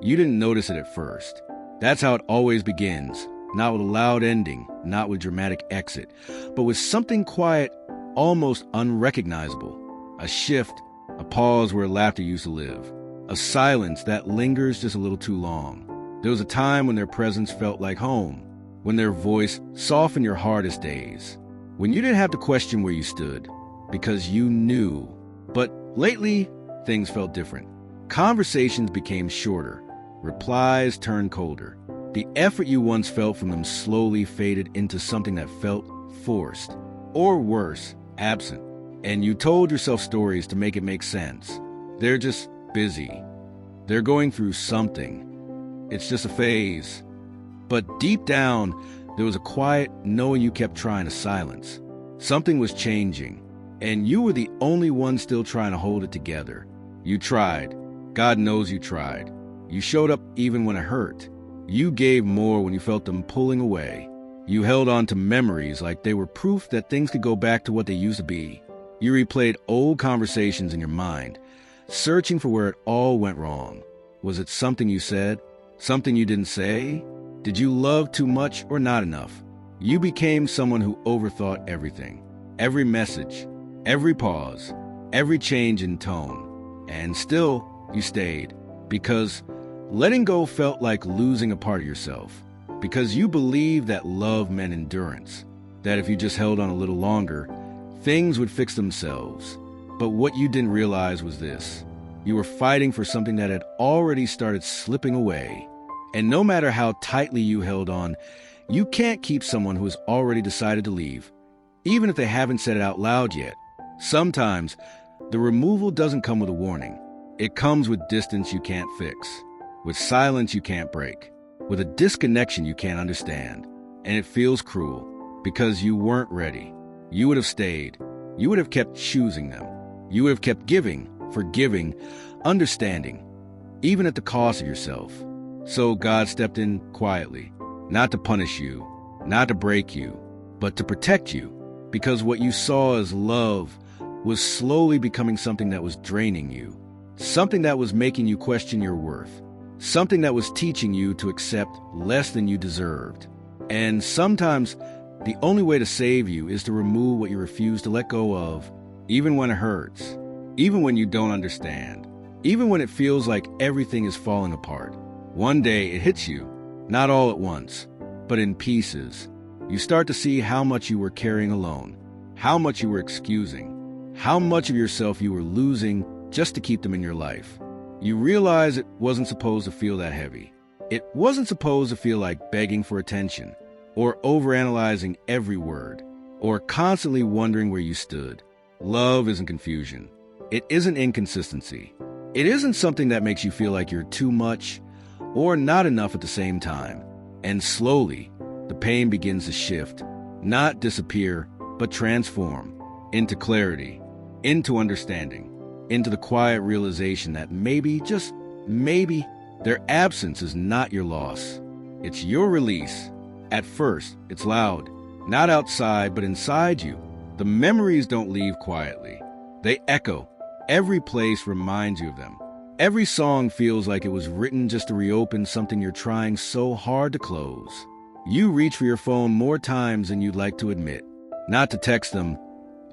You didn't notice it at first. That's how it always begins, not with a loud ending, not with dramatic exit, but with something quiet, almost unrecognizable. A shift, a pause where laughter used to live, a silence that lingers just a little too long. There was a time when their presence felt like home, when their voice softened your hardest days, when you didn't have to question where you stood, because you knew. But lately, things felt different. Conversations became shorter. Replies turned colder. The effort you once felt from them slowly faded into something that felt forced, or worse, absent. And you told yourself stories to make it make sense. They're just busy. They're going through something. It's just a phase. But deep down, there was a quiet knowing you kept trying to silence. Something was changing, and you were the only one still trying to hold it together. You tried. God knows you tried. You showed up even when it hurt. You gave more when you felt them pulling away. You held on to memories like they were proof that things could go back to what they used to be. You replayed old conversations in your mind, searching for where it all went wrong. Was it something you said? Something you didn't say? Did you love too much or not enough? You became someone who overthought everything. Every message, every pause, every change in tone. And still, you stayed. Because letting go felt like losing a part of yourself. Because you believed that love meant endurance. That if you just held on a little longer, things would fix themselves. But what you didn't realize was this. You were fighting for something that had already started slipping away. And no matter how tightly you held on, you can't keep someone who has already decided to leave, even if they haven't said it out loud yet. Sometimes, the removal doesn't come with a warning. It comes with distance you can't fix, with silence you can't break, with a disconnection you can't understand. And it feels cruel, because you weren't ready. You would have stayed. You would have kept choosing them. You would have kept giving, forgiving, understanding, even at the cost of yourself. So God stepped in quietly, not to punish you, not to break you, but to protect you, because what you saw as love was slowly becoming something that was draining you, something that was making you question your worth, something that was teaching you to accept less than you deserved. And sometimes the only way to save you is to remove what you refuse to let go of, even when it hurts, even when you don't understand, even when it feels like everything is falling apart. One day it hits you, not all at once, but in pieces. You start to see how much you were carrying alone, how much you were excusing, how much of yourself you were losing just to keep them in your life. You realize it wasn't supposed to feel that heavy. It wasn't supposed to feel like begging for attention, or overanalyzing every word, or constantly wondering where you stood. Love isn't confusion. It isn't inconsistency. It isn't something that makes you feel like you're too much or not enough at the same time. And slowly, the pain begins to shift, not disappear, but transform into clarity, into understanding, into the quiet realization that maybe, just maybe, their absence is not your loss. It's your release. At first, it's loud, not outside, but inside you. The memories don't leave quietly. They echo. Every place reminds you of them. Every song feels like it was written just to reopen something you're trying so hard to close. You reach for your phone more times than you'd like to admit. Not to text them,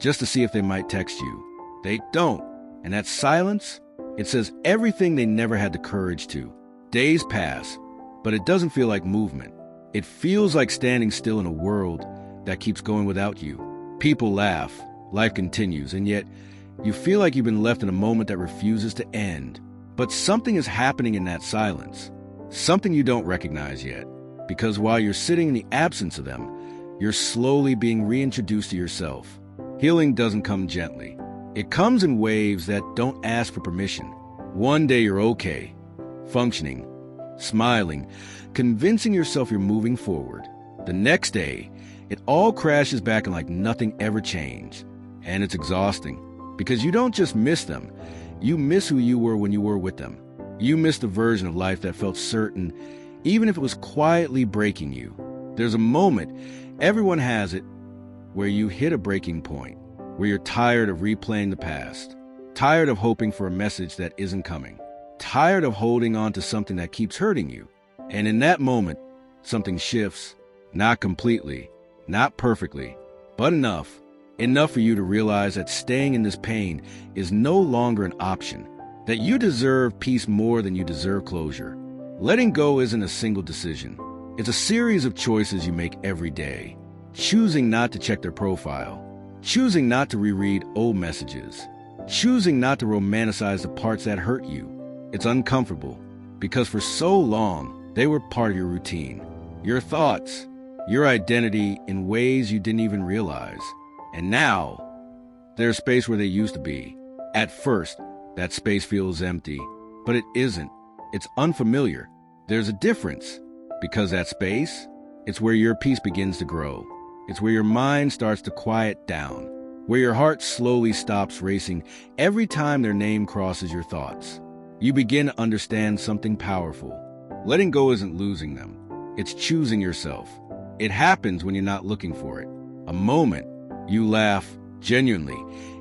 just to see if they might text you. They don't. And that silence, it says everything they never had the courage to. Days pass, but it doesn't feel like movement. It feels like standing still in a world that keeps going without you. People laugh, life continues, and yet you feel like you've been left in a moment that refuses to end. But something is happening in that silence, something you don't recognize yet, because while you're sitting in the absence of them, you're slowly being reintroduced to yourself. Healing doesn't come gently. It comes in waves that don't ask for permission. One day you're okay, functioning, smiling, convincing yourself you're moving forward. The next day, it all crashes back and like nothing ever changed. And it's exhausting, because you don't just miss them. You miss who you were when you were with them. You miss the version of life that felt certain, even if it was quietly breaking you. There's a moment, everyone has it, where you hit a breaking point, where you're tired of replaying the past, tired of hoping for a message that isn't coming, tired of holding on to something that keeps hurting you. And in that moment, something shifts, not completely, not perfectly, but enough for you to realize that staying in this pain is no longer an option, that you deserve peace more than you deserve closure. Letting go isn't a single decision. It's a series of choices you make every day. Choosing not to check their profile, choosing not to reread old messages, choosing not to romanticize the parts that hurt you. It's uncomfortable because for so long, they were part of your routine, your thoughts, your identity in ways you didn't even realize. And now, there's space where they used to be. At first, that space feels empty, but it isn't. It's unfamiliar. There's a difference, because that space, it's where your peace begins to grow. It's where your mind starts to quiet down, where your heart slowly stops racing every time their name crosses your thoughts. You begin to understand something powerful. Letting go isn't losing them. It's choosing yourself. It happens when you're not looking for it. A moment, you laugh genuinely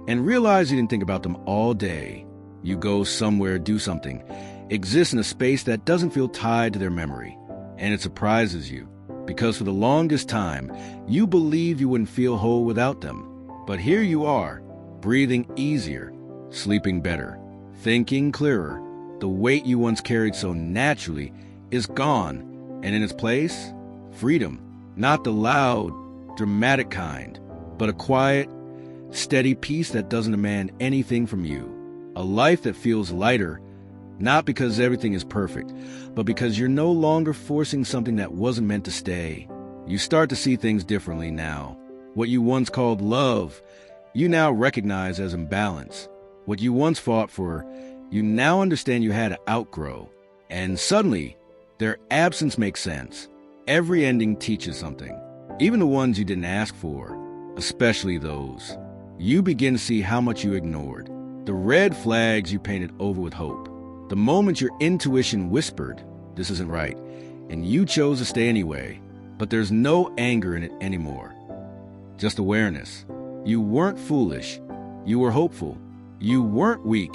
and realize you didn't think about them all day. You go somewhere, do something, exist in a space that doesn't feel tied to their memory. And it surprises you, because for the longest time, you believed you wouldn't feel whole without them. But here you are, breathing easier, sleeping better, thinking clearer. The weight you once carried so naturally is gone, and in its place, freedom. Not the loud, dramatic kind, but a quiet, steady peace that doesn't demand anything from you. A life that feels lighter, not because everything is perfect, but because you're no longer forcing something that wasn't meant to stay. You start to see things differently now. What you once called love, you now recognize as imbalance. What you once fought for, you now understand you had to outgrow. And suddenly, their absence makes sense. Every ending teaches something, even the ones you didn't ask for, especially those. You begin to see how much you ignored, the red flags you painted over with hope, the moments your intuition whispered, this isn't right, and you chose to stay anyway. But there's no anger in it anymore, just awareness. You weren't foolish, you were hopeful. You weren't weak,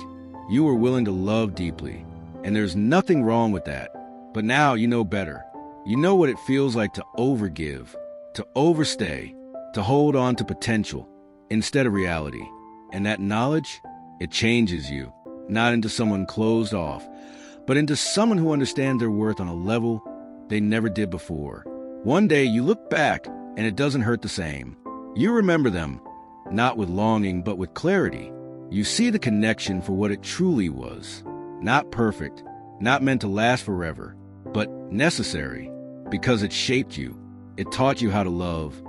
you were willing to love deeply. And there's nothing wrong with that. But now you know better. You know what it feels like to overgive, to overstay, to hold on to potential instead of reality. And that knowledge, it changes you, not into someone closed off, but into someone who understands their worth on a level they never did before. One day you look back and it doesn't hurt the same. You remember them, not with longing, but with clarity. You see the connection for what it truly was. Not perfect, not meant to last forever, but necessary, because it shaped you. It taught you how to love,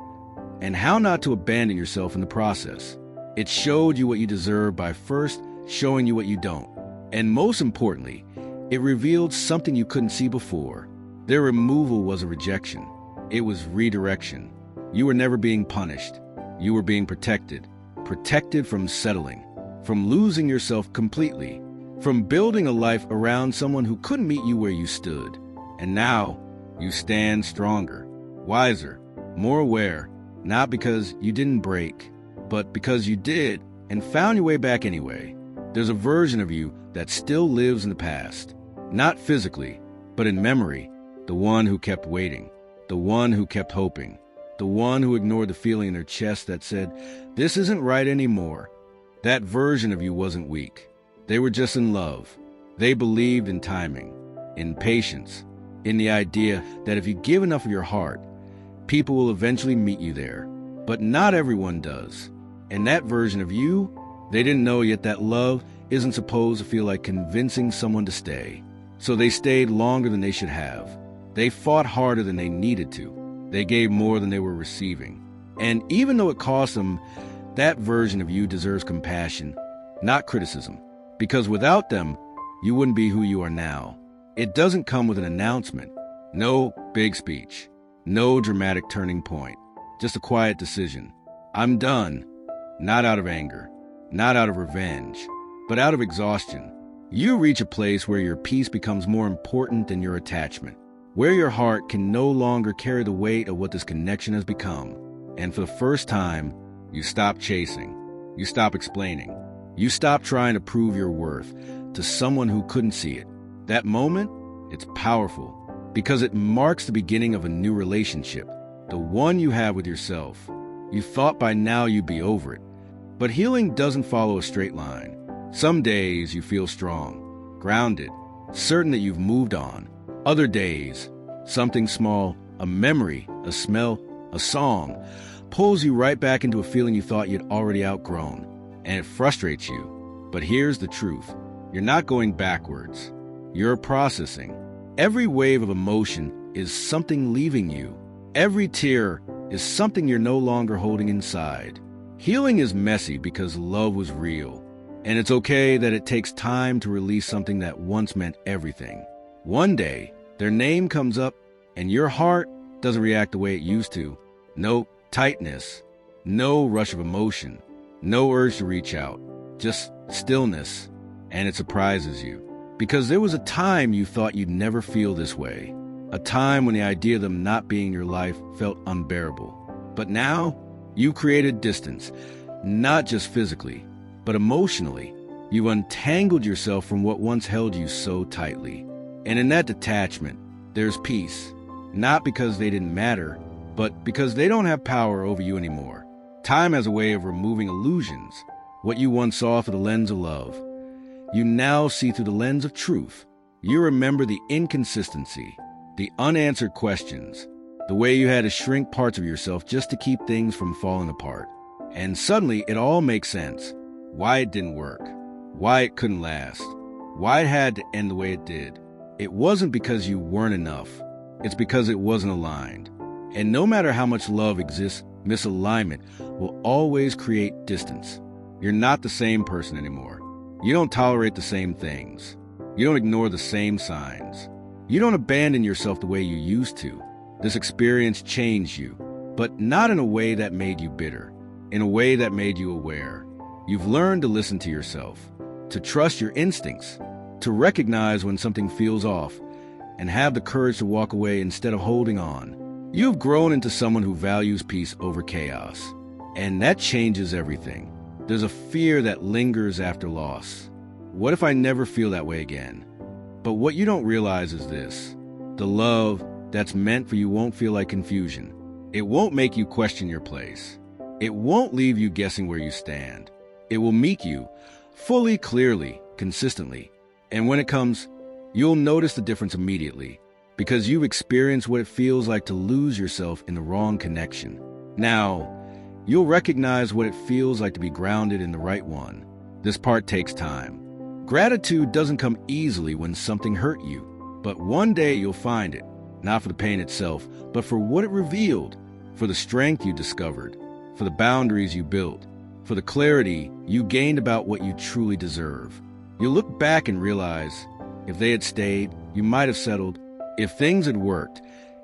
and how not to abandon yourself in the process. It showed you what you deserve by first showing you what you don't. And most importantly, it revealed something you couldn't see before. Their removal was a rejection. It was redirection. You were never being punished. You were being protected. Protected from settling, from losing yourself completely, from building a life around someone who couldn't meet you where you stood. And now, you stand stronger, wiser, more aware, not because you didn't break, but because you did and found your way back anyway. There's a version of you that still lives in the past, not physically, but in memory, the one who kept waiting, the one who kept hoping, the one who ignored the feeling in their chest that said, this isn't right anymore. That version of you wasn't weak. They were just in love. They believed in timing, in patience, in the idea that if you give enough of your heart, people will eventually meet you there. But not everyone does. And that version of you, they didn't know yet that love isn't supposed to feel like convincing someone to stay. So they stayed longer than they should have. They fought harder than they needed to. They gave more than they were receiving. And even though it cost them, that version of you deserves compassion, not criticism. Because without them, you wouldn't be who you are now. It doesn't come with an announcement. No big speech. No dramatic turning point. Just a quiet decision. I'm done. Not out of anger. Not out of revenge. But out of exhaustion. You reach a place where your peace becomes more important than your attachment. Where your heart can no longer carry the weight of what this connection has become. And for the first time, you stop chasing. You stop explaining. You stop trying to prove your worth. to someone who couldn't see it. That moment, it's powerful because it marks the beginning of a new relationship, the one you have with yourself. You thought by now you'd be over it. But healing doesn't follow a straight line. Some days you feel strong, grounded, certain that you've moved on. Other days, something small, a memory, a smell, a song, pulls you right back into a feeling you thought you'd already outgrown. And it frustrates you. But here's the truth. You're not going backwards. You're processing. Every wave of emotion is something leaving you. Every tear is something you're no longer holding inside. Healing is messy because love was real. And it's okay that it takes time to release something that once meant everything. One day, their name comes up and your heart doesn't react the way it used to. No tightness, no rush of emotion, no urge to reach out, just stillness. And it surprises you. Because there was a time you thought you'd never feel this way. A time when the idea of them not being in your life felt unbearable. But now, you created distance, not just physically, but emotionally. You've untangled yourself from what once held you so tightly. And in that detachment, there's peace. Not because they didn't matter, but because they don't have power over you anymore. Time has a way of removing illusions. What you once saw through the lens of love, you now see through the lens of truth. You remember the inconsistency, the unanswered questions, the way you had to shrink parts of yourself just to keep things from falling apart. And suddenly it all makes sense. Why it didn't work, why it couldn't last, why it had to end the way it did. It wasn't because you weren't enough. It's because it wasn't aligned. And no matter how much love exists, misalignment will always create distance. You're not the same person anymore. You don't tolerate the same things. You don't ignore the same signs. You don't abandon yourself the way you used to. This experience changed you, but not in a way that made you bitter, in a way that made you aware. You've learned to listen to yourself, to trust your instincts, to recognize when something feels off, and have the courage to walk away instead of holding on. You've grown into someone who values peace over chaos, and that changes everything. There's a fear that lingers after loss. What if I never feel that way again? But what you don't realize is this. The love that's meant for you won't feel like confusion. It won't make you question your place. It won't leave you guessing where you stand. It will meet you fully, clearly, consistently. And when it comes, you'll notice the difference immediately because you've experienced what it feels like to lose yourself in the wrong connection. Now, you'll recognize what it feels like to be grounded in the right one. This part takes time. Gratitude doesn't come easily when something hurt you, but one day you'll find it, not for the pain itself, but for what it revealed, for the strength you discovered, for the boundaries you built, for the clarity you gained about what you truly deserve. You'll look back and realize, if they had stayed, you might have settled. If things had worked,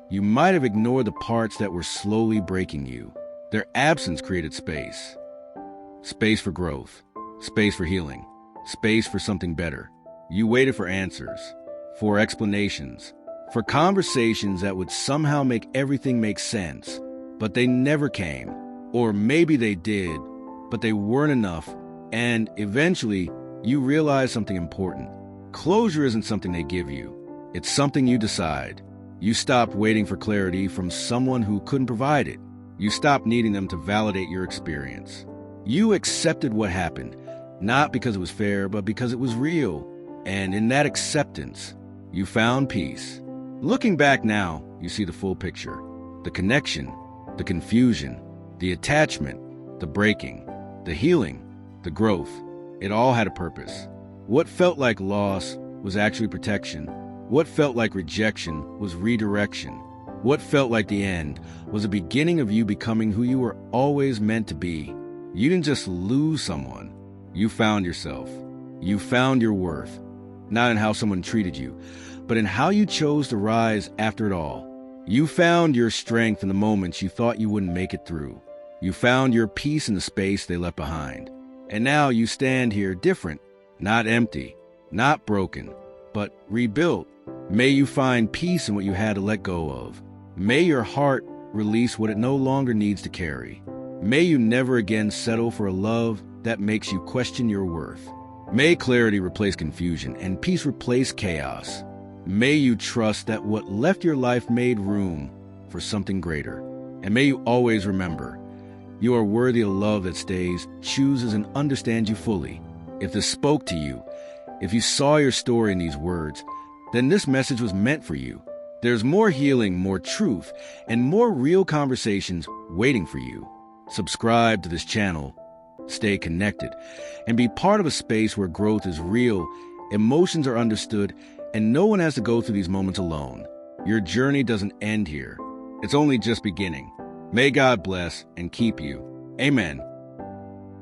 you might have ignored the parts that were slowly breaking you. Their absence created space. Space for growth, space for healing, space for something better. You waited for answers, for explanations, for conversations that would somehow make everything make sense. But they never came. Or maybe they did, but they weren't enough. And eventually, you realize something important. Closure isn't something they give you. It's something you decide. You stopped waiting for clarity from someone who couldn't provide it. You stopped needing them to validate your experience. You accepted what happened, not because it was fair, but because it was real. And in that acceptance, you found peace. Looking back now, you see the full picture. The connection, the confusion, the attachment, the breaking, the healing, the growth. It all had a purpose. What felt like loss was actually protection. What felt like rejection was redirection. What felt like the end was the beginning of you becoming who you were always meant to be. You didn't just lose someone. You found yourself. You found your worth. Not in how someone treated you, but in how you chose to rise after it all. You found your strength in the moments you thought you wouldn't make it through. You found your peace in the space they left behind. And now you stand here different, not empty, not broken, but rebuilt. May you find peace in what you had to let go of. May your heart release what it no longer needs to carry. May you never again settle for a love that makes you question your worth. May clarity replace confusion and peace replace chaos. May you trust that what left your life made room for something greater. And may you always remember, you are worthy of love that stays, chooses, and understands you fully. If this spoke to you, if you saw your story in these words, then this message was meant for you. There's more healing, more truth, and more real conversations waiting for you. Subscribe to this channel, stay connected, and be part of a space where growth is real, emotions are understood, and no one has to go through these moments alone. Your journey doesn't end here. It's only just beginning. May God bless and keep you. Amen.